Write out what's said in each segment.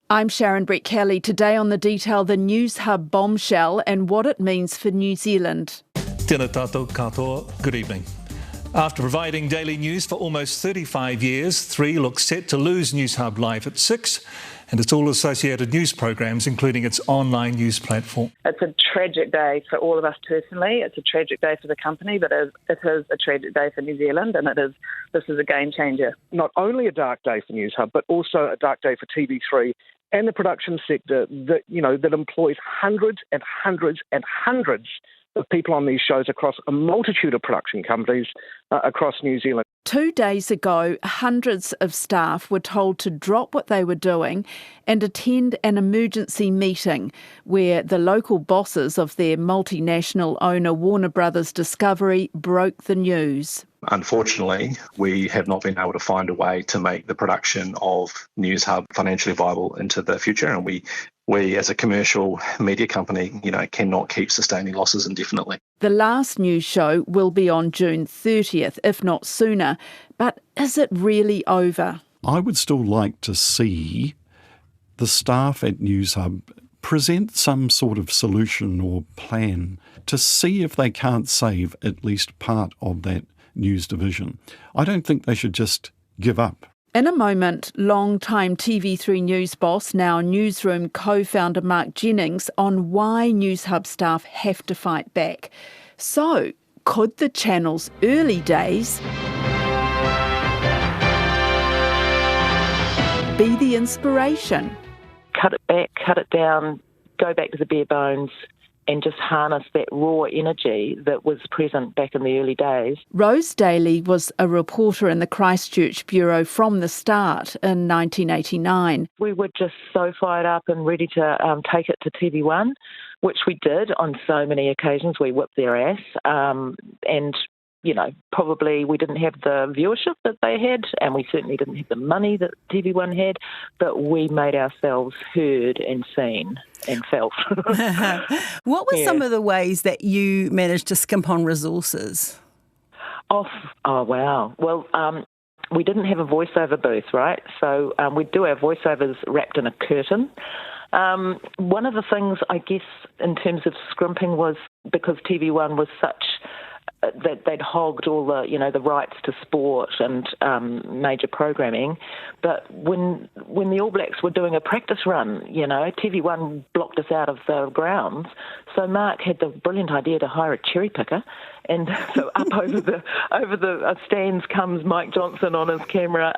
I'm Sharon Brett Kelly. Today on The Detail, the Newshub bombshell and what it means for New Zealand. Tēnā tātou katoa, good evening. After providing daily news for almost 35 years, 3 looks set to lose Newshub Live at 6 and its all associated news programs, including its online news platform. It's a tragic day for all of us personally. It's a tragic day for the company, but it is a tragic day for New Zealand, and this is a game changer. Not only a dark day for Newshub, but also a dark day for TV3 and the production sector that employs hundreds and hundreds and hundreds of people on these shows across a multitude of production companies across New Zealand. 2 days ago, hundreds of staff were told to drop what they were doing and attend an emergency meeting where the local bosses of their multinational owner Warner Brothers Discovery broke the news. Unfortunately, we have not been able to find a way to make the production of Newshub financially viable into the future, and we as a commercial media company, cannot keep sustaining losses indefinitely. The last news show will be on June 30th, if not sooner. But is it really over? I would still like to see the staff at Newshub present some sort of solution or plan to see if they can't save at least part of that news division. I don't think they should just give up. In a moment, long-time TV3 News boss, now Newsroom co-founder Mark Jennings, on why Newshub staff have to fight back. So, could the channel's early days be the inspiration? Cut it back, cut it down, go back to the bare bones, and just harness that raw energy that was present back in the early days. Rose Daly was a reporter in the Christchurch Bureau from the start in 1989. We were just so fired up and ready to take it to TV1, which we did on so many occasions. We whipped their ass and probably we didn't have the viewership that they had, and we certainly didn't have the money that TV1 had, but we made ourselves heard and seen and felt. What were some of the ways that you managed to skimp on resources? Oh wow. Well, we didn't have a voiceover booth, right? So we'd do our voiceovers wrapped in a curtain. One of the things, I guess, in terms of scrimping was because TV1 was such that they'd hogged all the rights to sport and major programming, but when the All Blacks were doing a practice run, TV1 blocked us out of the grounds. So Mark had the brilliant idea to hire a cherry picker, and so up over the stands comes Mike Johnson on his camera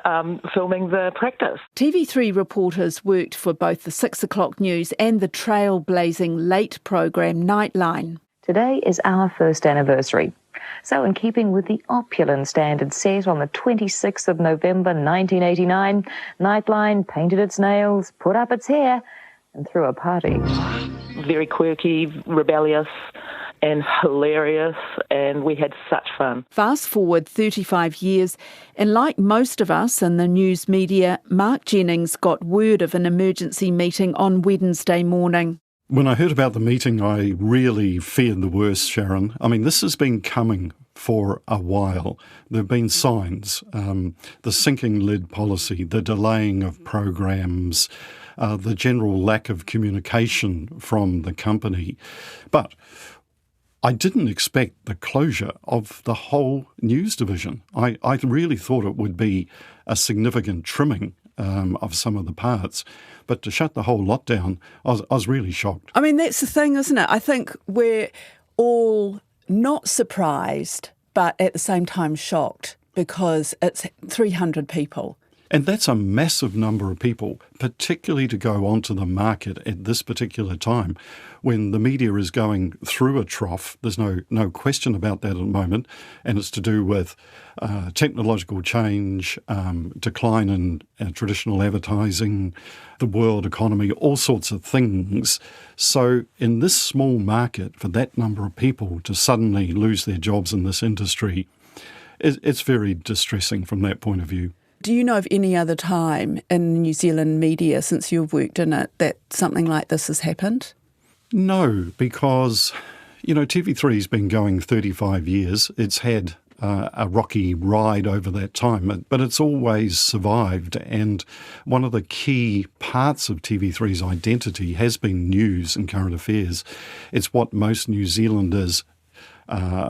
filming the practice. TV3 reporters worked for both the 6 o'clock news and the trailblazing late program Nightline. Today is our first anniversary. So in keeping with the opulent standard set on the 26th of November 1989, Nightline painted its nails, put up its hair and threw a party. Very quirky, rebellious and hilarious, and we had such fun. Fast forward 35 years, and like most of us in the news media, Mark Jennings got word of an emergency meeting on Wednesday morning. When I heard about the meeting, I really feared the worst, Sharon. I mean, this has been coming for a while. There have been signs, the sinking lid policy, the delaying of programs, the general lack of communication from the company. But I didn't expect the closure of the whole news division. I really thought it would be a significant trimming of some of the parts. But to shut the whole lot down, I was really shocked. I mean, that's the thing, isn't it? I think we're all not surprised, but at the same time shocked because it's 300 people. And that's a massive number of people, particularly to go onto the market at this particular time when the media is going through a trough. There's no question about that at the moment, and it's to do with technological change, decline in traditional advertising, the world economy, all sorts of things. So in this small market, for that number of people to suddenly lose their jobs in this industry, it's very distressing from that point of view. Do you know of any other time in New Zealand media since you've worked in it that something like this has happened? No, because, TV3's been going 35 years. It's had a rocky ride over that time, but it's always survived. And one of the key parts of TV3's identity has been news and current affairs. It's what most New Zealanders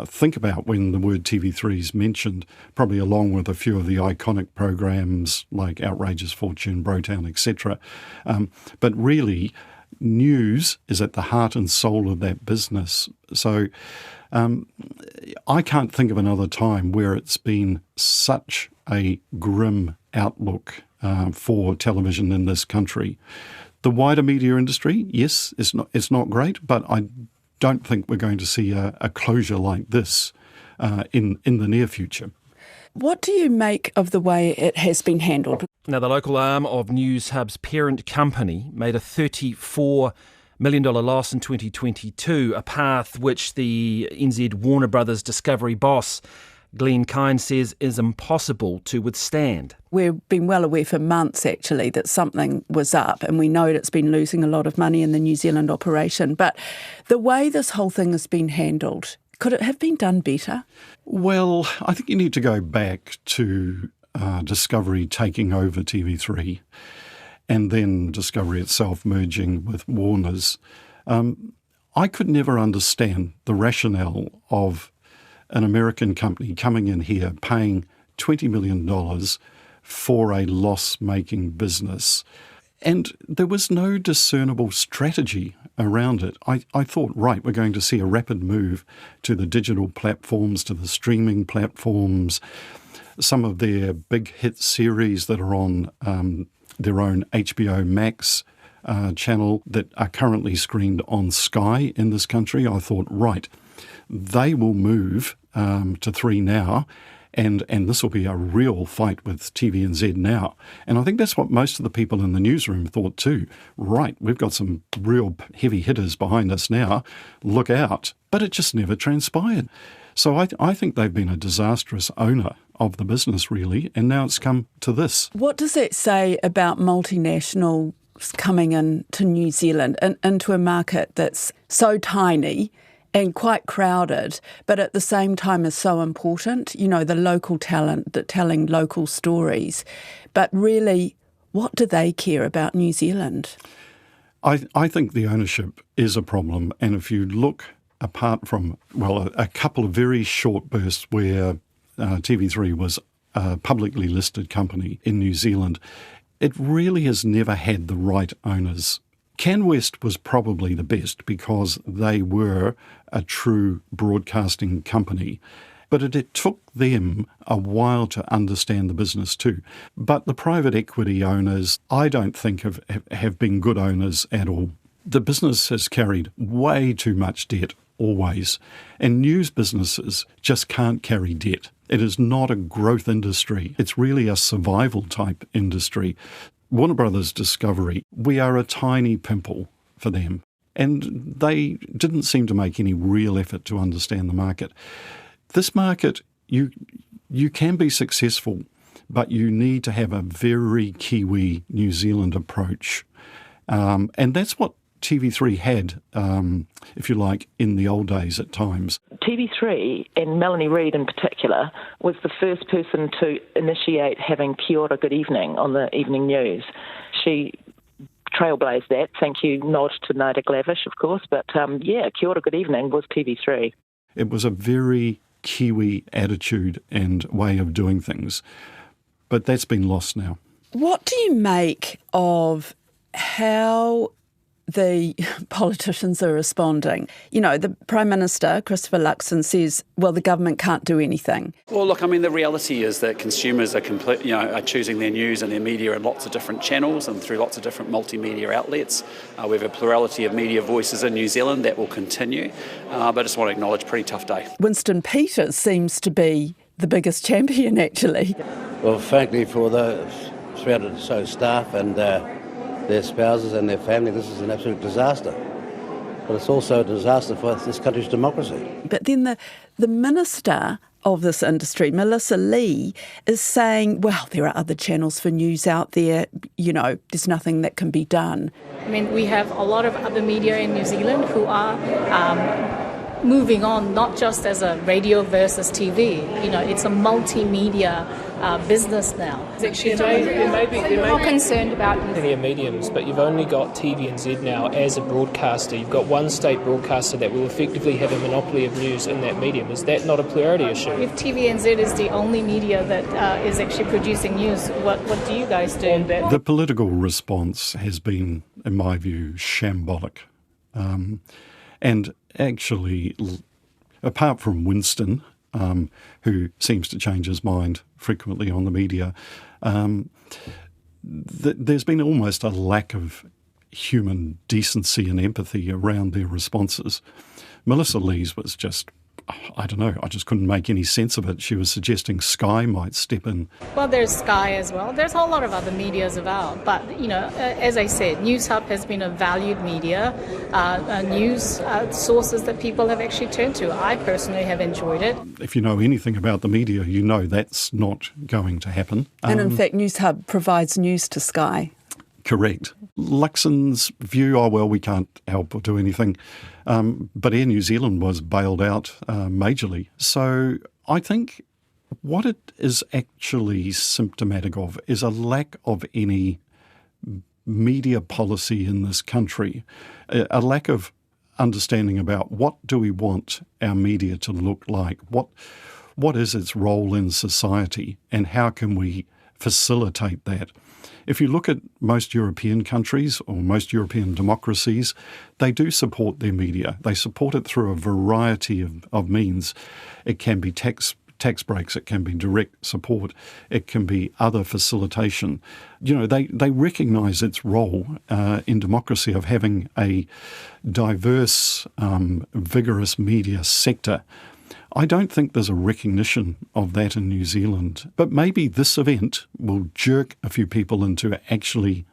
think about when the word TV3 is mentioned, probably along with a few of the iconic programs like Outrageous Fortune, Brotown, etc. But really, news is at the heart and soul of that business. So I can't think of another time where it's been such a grim outlook for television in this country. The wider media industry, yes, it's not great, but I don't think we're going to see a closure like this in the near future. What do you make of the way it has been handled? Now, the local arm of Newshub's parent company made a $34 million loss in 2022, a path which the NZ Warner Brothers Discovery boss Glenn Kine says is impossible to withstand. We've been well aware for months, actually, that something was up, and we know it's been losing a lot of money in the New Zealand operation. But the way this whole thing has been handled, could it have been done better? Well, I think you need to go back to Discovery taking over TV3 and then Discovery itself merging with Warner's. I could never understand the rationale of an American company coming in here paying $20 million for a loss-making business. And there was no discernible strategy around it. I thought, right, we're going to see a rapid move to the digital platforms, to the streaming platforms, some of their big hit series that are on their own HBO Max channel that are currently screened on Sky in this country. I thought, right, they will move to 3 Now, and this will be a real fight with TVNZ Now. And I think that's what most of the people in the newsroom thought too. Right, we've got some real heavy hitters behind us now. Look out. But it just never transpired. So I think they've been a disastrous owner of the business, really, and now it's come to this. What does that say about multinationals coming into New Zealand and into a market that's so tiny and quite crowded, but at the same time is so important? You know, the local talent, that telling local stories. But really, what do they care about New Zealand? I think the ownership is a problem. And if you look apart from, well, a couple of very short bursts where TV3 was a publicly listed company in New Zealand, it really has never had the right owners. CanWest was probably the best because they were a true broadcasting company. But it took them a while to understand the business too. But the private equity owners, I don't think have been good owners at all. The business has carried way too much debt, always. And news businesses just can't carry debt. It is not a growth industry. It's really a survival type industry. Warner Brothers Discovery, we are a tiny pimple for them. And they didn't seem to make any real effort to understand the market. This market, you can be successful, but you need to have a very Kiwi New Zealand approach. And that's what TV3 had, if you like, in the old days at times. TV3, and Melanie Reid in particular, was the first person to initiate having Kia ora, good evening on the evening news. She trailblazed that. Thank you, nod to Nida Glavish, of course. But Kia ora, good evening was TV3. It was a very Kiwi attitude and way of doing things. But that's been lost now. What do you make of how the politicians are responding? You know, the Prime Minister, Christopher Luxon, says, well, the government can't do anything. Well, look, I mean, the reality is that consumers are are choosing their news and their media in lots of different channels and through lots of different multimedia outlets. We have a plurality of media voices in New Zealand that will continue. But I just want to acknowledge, pretty tough day. Winston Peters seems to be the biggest champion, actually. Well, frankly, for the 300 or so staff and their spouses and their family, this is an absolute disaster. But it's also a disaster for this country's democracy. But then the minister of this industry, Melissa Lee, is saying, well, there are other channels for news out there, you know, there's nothing that can be done. I mean, we have a lot of other media in New Zealand who are moving on not just as a radio versus TV. It's a multimedia business now. There may be more concerned about linear mediums, but you've only got TVNZ now as a broadcaster. You've got one state broadcaster that will effectively have a monopoly of news in that medium. Is that not a plurality issue? If TVNZ is the only media that is actually producing news, what do you guys do? The political response has been, in my view, shambolic. And actually, apart from Winston, who seems to change his mind frequently on the media, there's been almost a lack of human decency and empathy around their responses. Melissa Lee's was just, I don't know, I just couldn't make any sense of it. She was suggesting Sky might step in. Well, there's Sky as well. There's a whole lot of other medias about. But, as I said, Newshub has been a valued media, news sources that people have actually turned to. I personally have enjoyed it. If you know anything about the media, you know that's not going to happen. And in fact, Newshub provides news to Sky. Correct. Luxon's view, we can't help or do anything. But Air New Zealand was bailed out majorly. So I think what it is actually symptomatic of is a lack of any media policy in this country, a lack of understanding about what do we want our media to look like, what is its role in society, and how can we facilitate that. If you look at most European countries or most European democracies, they do support their media. They support it through a variety of means. It can be tax breaks, it can be direct support, it can be other facilitation. They recognise its role in democracy of having a diverse, vigorous media sector. I don't think there's a recognition of that in New Zealand, but maybe this event will jerk a few people into actually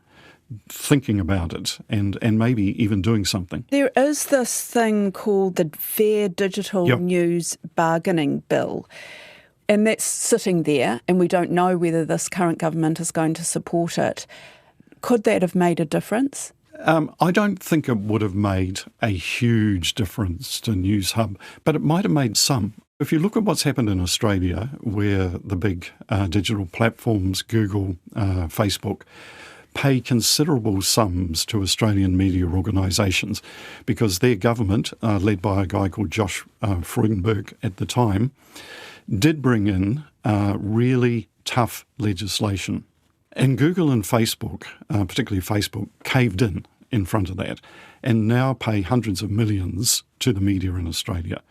thinking about it and maybe even doing something. There is this thing called the Fair Digital News Bargaining Bill, and that's sitting there, and we don't know whether this current government is going to support it. Could that have made a difference? I don't think it would have made a huge difference to Newshub, but it might have made some. If you look at what's happened in Australia, where the big digital platforms, Google, Facebook, pay considerable sums to Australian media organisations because their government, led by a guy called Josh Freudenberg at the time, did bring in really tough legislation. And Google and Facebook, particularly Facebook, caved in front of that and now pay hundreds of millions to the media in Australia.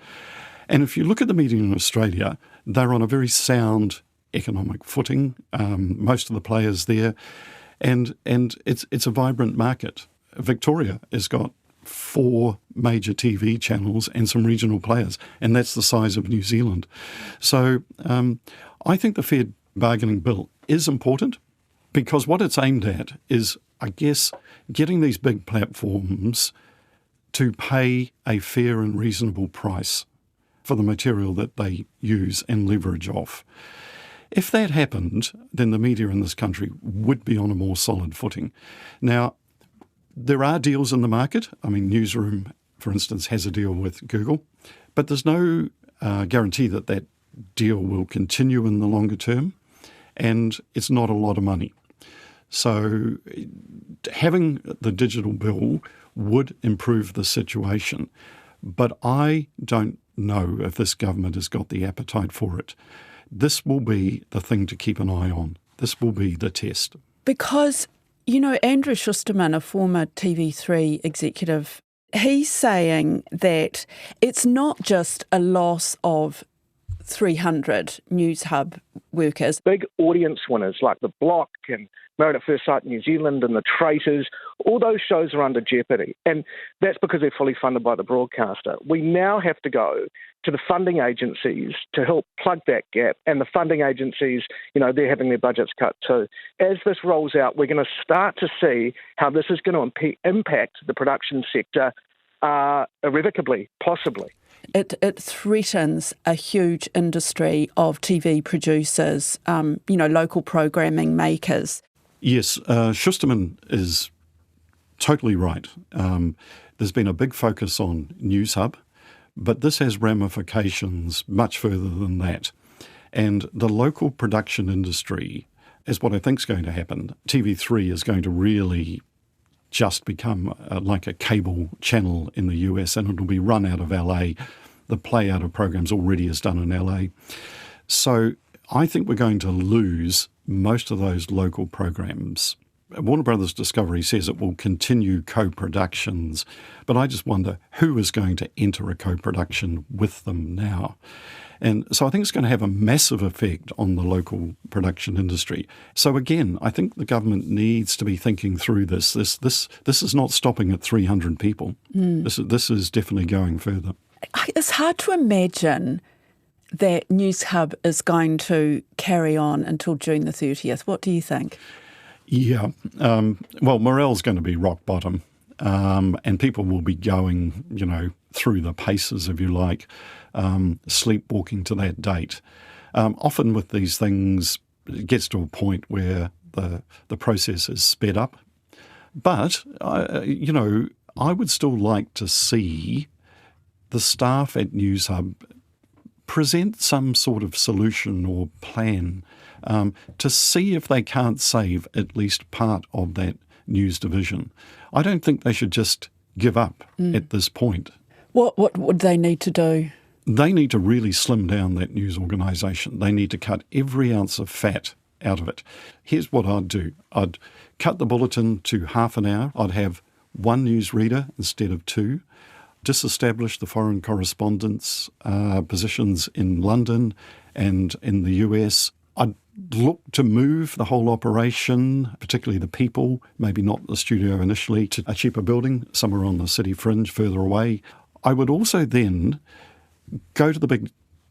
And if you look at the media in Australia, they're on a very sound economic footing, most of the players there, and it's a vibrant market. Victoria has got 4 major TV channels and some regional players, and that's the size of New Zealand. So I think the Fair Bargaining Bill is important, because what it's aimed at is, I guess, getting these big platforms to pay a fair and reasonable price for the material that they use and leverage off. If that happened, then the media in this country would be on a more solid footing. Now, there are deals in the market. I mean, Newsroom, for instance, has a deal with Google, but there's no guarantee that that deal will continue in the longer term, and it's not a lot of money. So having the digital bill would improve the situation, but I don't know if this government has got the appetite for it. This will be the thing to keep an eye on. This will be the test. Because, Andrew Schusterman, a former TV3 executive, he's saying that it's not just a loss of 300 Newshub workers. Big audience winners like The Block and Married at First Sight New Zealand and The Traitors, all those shows are under jeopardy. And that's because they're fully funded by the broadcaster. We now have to go to the funding agencies to help plug that gap. And the funding agencies, they're having their budgets cut too. As this rolls out, we're going to start to see how this is going to impact the production sector irrevocably, possibly. It threatens a huge industry of TV producers, local programming makers. Yes, Schusterman is totally right. There's been a big focus on Newshub, But this has ramifications much further than that. And the local production industry is what I think is going to happen. TV3 is going to really just become like a cable channel in the US, and it'll be run out of LA. The play out of programs already is done in LA. So I think we're going to lose most of those local programs. Warner Brothers Discovery says it will continue co-productions, but I just wonder who is going to enter a co-production with them now. And so I think it's going to have a massive effect on the local production industry. So again, I think the government needs to be thinking through this. This is not stopping at 300 people. This is definitely going further. It's hard to imagine that Newshub is going to carry on until June the 30th. What do you think? Yeah. Well, morale's going to be rock bottom, and people will be going, through the paces, if you like, sleepwalking to that date. Often with these things, it gets to a point where the process is sped up. But, I would still like to see the staff at Newshub present some sort of solution or plan to see if they can't save at least part of that news division. I don't think they should just give up at this point. What would they need to do? They need to really slim down that news organisation. They need to cut every ounce of fat out of it. Here's what I'd do. I'd cut the bulletin to half an hour. I'd have one newsreader instead of two. Disestablish the foreign correspondents' positions in London and in the US. I'd look to move the whole operation, particularly the people, maybe not the studio initially, to a cheaper building somewhere on the city fringe further away. I would also then go to the big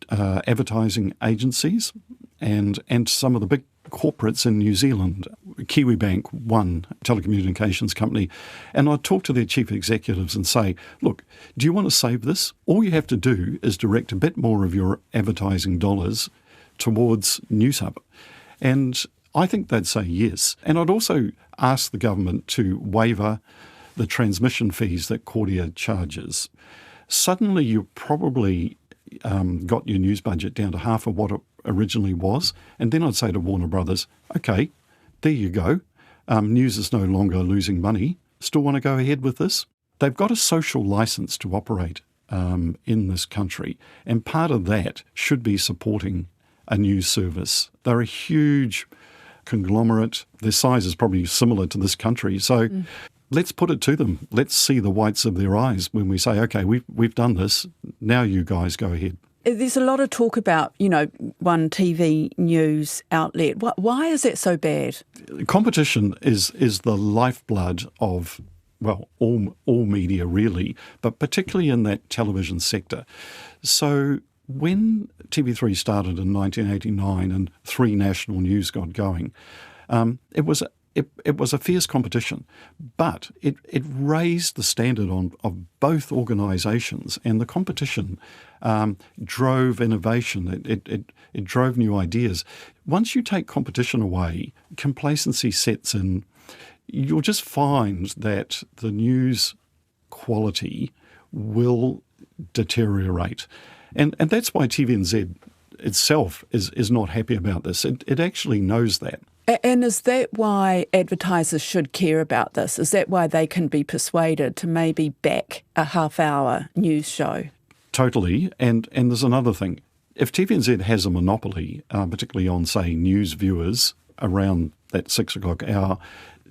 advertising agencies and some of the big corporates in New Zealand, Kiwibank, one telecommunications company, and I'd talk to their chief executives and say, look, do you want to save this? All you have to do is direct a bit more of your advertising dollars towards Newshub. And I think they'd say yes. And I'd also ask the government to waiver the transmission fees that Kordia charges. Suddenly you've probably got your news budget down to half of what it originally was. And then I'd say to Warner Brothers, okay, there you go. News is no longer losing money. Still want to go ahead with this? They've got a social license to operate in this country. And part of that should be supporting a news service. They're a huge conglomerate. Their size is probably similar to this country. So let's put it to them. Let's see the whites of their eyes when we say, okay, we've done this. Now you guys go ahead. There's a lot of talk about, one TV news outlet. Why is that so bad? Competition is the lifeblood of, well, all media really, but particularly in that television sector. So when TV3 started in 1989 and 3 national news got going, it was a fierce competition, but it raised the standard of both organisations, and the competition drove innovation. It drove new ideas. Once you take competition away, complacency sets in. You'll just find that the news quality will deteriorate. And that's why TVNZ itself is not happy about this. It actually knows that. And is that why advertisers should care about this? Is that why they can be persuaded to maybe back a half-hour news show? Totally. And there's another thing. If TVNZ has a monopoly, particularly on, say, news viewers around that 6 o'clock hour,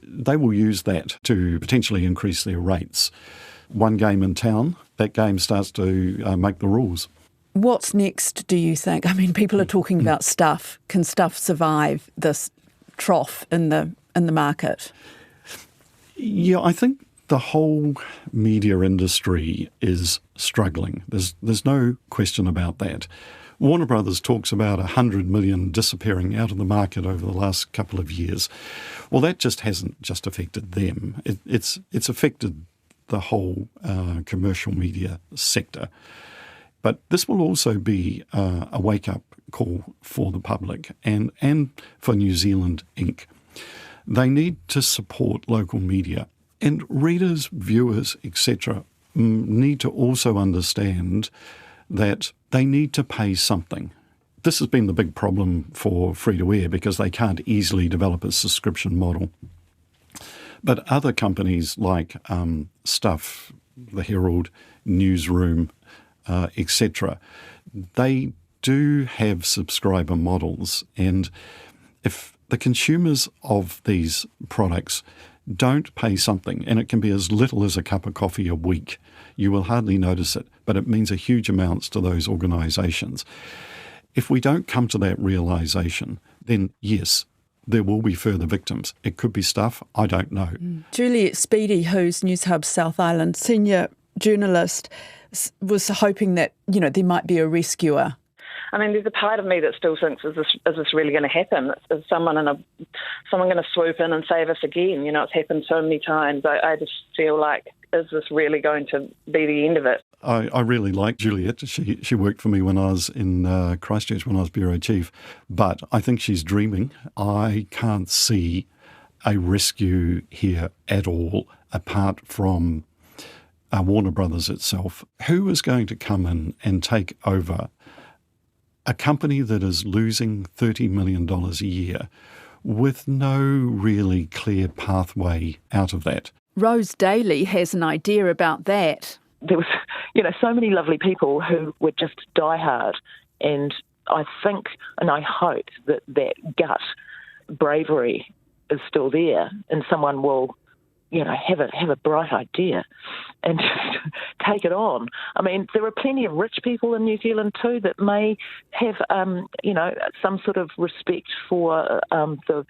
they will use that to potentially increase their rates. One game in town, that game starts to make the rules. What's next, do you think? I mean, people are talking about stuff. Can stuff survive this trough in the market? Yeah, I think the whole media industry is struggling. There's no question about that. Warner Brothers talks about 100 million disappearing out of the market over the last couple of years. Well, that just hasn't just affected them. It's affected the whole commercial media sector. But this will also be a wake-up call for the public and for New Zealand Inc. They need to support local media. And readers, viewers, etc. need to also understand that they need to pay something. This has been the big problem for free-to-air because they can't easily develop a subscription model. But other companies like Stuff, The Herald, Newsroom, etc., they do have subscriber models, and if the consumers of these products don't pay something, and it can be as little as a cup of coffee a week, you will hardly notice it, but it means a huge amounts to those organisations. If we don't come to that realisation, then yes, there will be further victims. It could be Stuff, I don't know. Juliet Speedy, who's Newshub South Island senior journalist, was hoping that, there might be a rescuer. I mean, there's a part of me that still thinks, is this really going to happen? Is someone going to swoop in and save us again? It's happened so many times. I just feel like, is this really going to be the end of it? I really like Juliet. She worked for me when I was in Christchurch when I was Bureau Chief, but I think she's dreaming. I can't see a rescue here at all, apart from Warner Brothers itself. Who is going to come in and take over a company that is losing $30 million a year with no really clear pathway out of that? Rose Daly has an idea about that. There was, so many lovely people who were just diehard, and I think and I hope that gut bravery is still there, and someone will, have a bright idea and just take it on. I mean, there are plenty of rich people in New Zealand too that may have, some sort of respect for the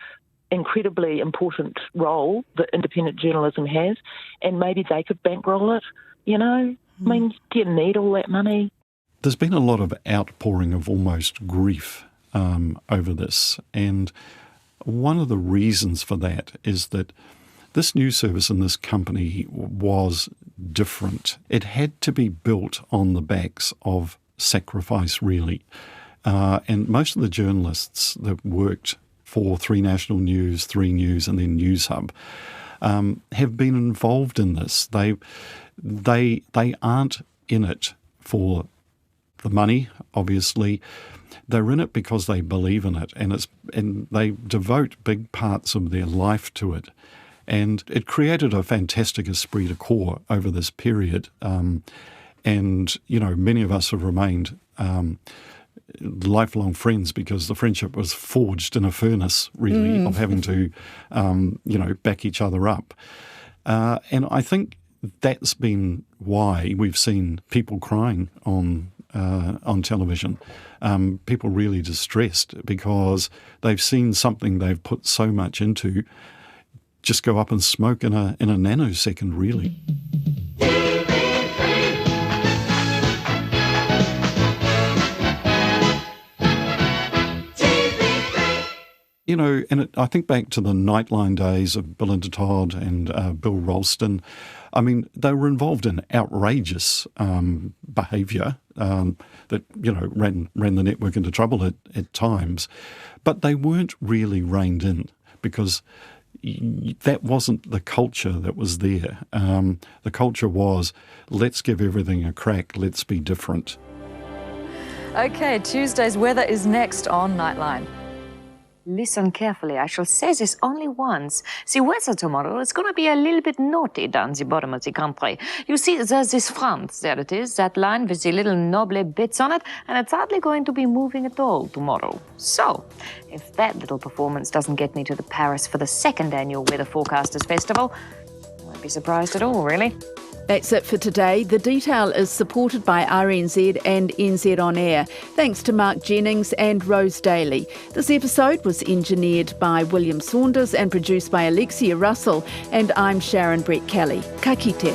incredibly important role that independent journalism has, and maybe they could bankroll it, I mean, do you need all that money? There's been a lot of outpouring of almost grief over this, and one of the reasons for that is that this news service and this company was different. It had to be built on the backs of sacrifice, really. And most of the journalists that worked for 3 National News, 3 News and then Newshub have been involved in this. They aren't in it for the money, obviously. They're in it because they believe in it, and they devote big parts of their life to it. And it created a fantastic esprit de corps over this period. And, many of us have remained lifelong friends because the friendship was forged in a furnace, really, of having to, back each other up. And I think that's been why we've seen people crying on television, people really distressed because they've seen something they've put so much into just go up in smoke in a nanosecond, really. And I think back to the Nightline days of Belinda Todd and Bill Ralston. I mean, they were involved in outrageous behaviour that, ran the network into trouble at times. But they weren't really reined in because that wasn't the culture that was there. The culture was, let's give everything a crack, let's be different. OK, Tuesday's weather is next on Nightline. Listen carefully, I shall say this only once. The weather tomorrow is going to be a little bit naughty down the bottom of the country. You see, there's this front, there it is, that line with the little knobbly bits on it, and it's hardly going to be moving at all tomorrow. So, if that little performance doesn't get me to the Paris for the 2nd annual Weather Forecasters Festival, I won't be surprised at all, really. That's it for today. The Detail is supported by RNZ and NZ On Air. Thanks to Mark Jennings and Rose Daly. This episode was engineered by William Saunders and produced by Alexia Russell. And I'm Sharon Brett Kelly. Ka kite.